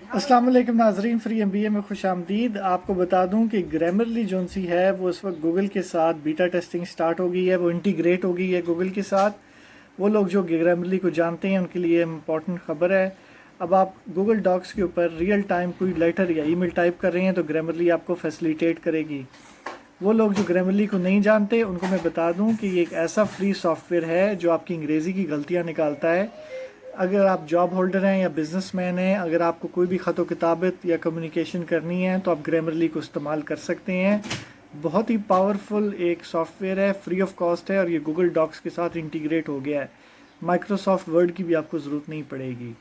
السلام علیکم ناظرین، فری ایم بی اے میں خوش آمدید۔ آپ کو بتا دوں کہ گرامرلی جو سی ہے وہ اس وقت گوگل کے ساتھ بیٹا ٹیسٹنگ سٹارٹ ہو گئی ہے، وہ انٹیگریٹ ہو گئی ہے گوگل کے ساتھ۔ وہ لوگ جو گرامرلی کو جانتے ہیں ان کے لیے امپورٹنٹ خبر ہے۔ اب آپ گوگل ڈاکس کے اوپر ریئل ٹائم کوئی لیٹر یا ای میل ٹائپ کر رہے ہیں تو گرامرلی آپ کو فیسیلیٹیٹ کرے گی۔ وہ لوگ جو گرامرلی کو نہیں جانتے ان کو میں بتا دوں کہ یہ ایک ایسا فری سافٹ ویئر ہے جو آپ کی انگریزی کی غلطیاں نکالتا ہے۔ اگر آپ جاب ہولڈر ہیں یا بزنس مین ہیں، اگر آپ کو کوئی بھی خط و کتابت یا کمیونیکیشن کرنی ہے تو آپ گرامرلی کو استعمال کر سکتے ہیں۔ بہت ہی پاورفل ایک سافٹ ویئر ہے، فری آف کاسٹ ہے، اور یہ گوگل ڈاکس کے ساتھ انٹیگریٹ ہو گیا ہے۔ مائکروسافٹ ورڈ کی بھی آپ کو ضرورت نہیں پڑے گی۔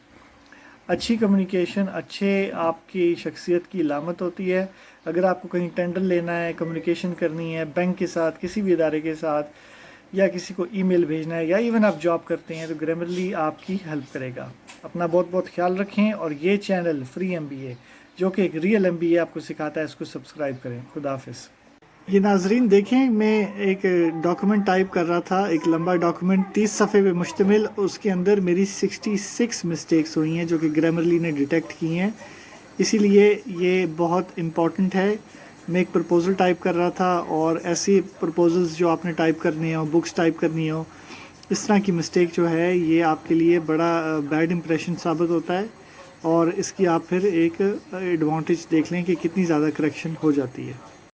اچھی کمیونیکیشن اچھے آپ کی شخصیت کی علامت ہوتی ہے۔ اگر آپ کو کہیں ٹینڈر لینا ہے، کمیونیکیشن کرنی ہے بینک کے ساتھ، کسی بھی ادارے کے ساتھ، یا کسی کو ای میل بھیجنا ہے، یا ایون آپ جاب کرتے ہیں تو گرامرلی آپ کی ہیلپ کرے گا۔ اپنا بہت بہت خیال رکھیں، اور یہ چینل فری ایم بی اے جو کہ ایک ریئل ایم بی اے آپ کو سکھاتا ہے، اس کو سبسکرائب کریں۔ خدا حافظ۔ یہ ناظرین دیکھیں، میں ایک ڈاکومنٹ ٹائپ کر رہا تھا، ایک لمبا ڈاکومنٹ 30 صفحے پہ مشتمل۔ اس کے اندر میری 66 مسٹیکس ہوئی ہیں جو کہ گرامرلی نے ڈیٹیکٹ کی ہیں، اسی لیے یہ بہت امپورٹنٹ ہے۔ میں ایک پرپوزل ٹائپ کر رہا تھا، اور ایسی پرپوزلز جو آپ نے ٹائپ کرنی ہو، بکس ٹائپ کرنی ہو، اس طرح کی مسٹیک جو ہے یہ آپ کے لیے بڑا بیڈ امپریشن ثابت ہوتا ہے، اور اس کی آپ پھر ایک ایڈوانٹیج دیکھ لیں کہ کتنی زیادہ کریکشن ہو جاتی ہے۔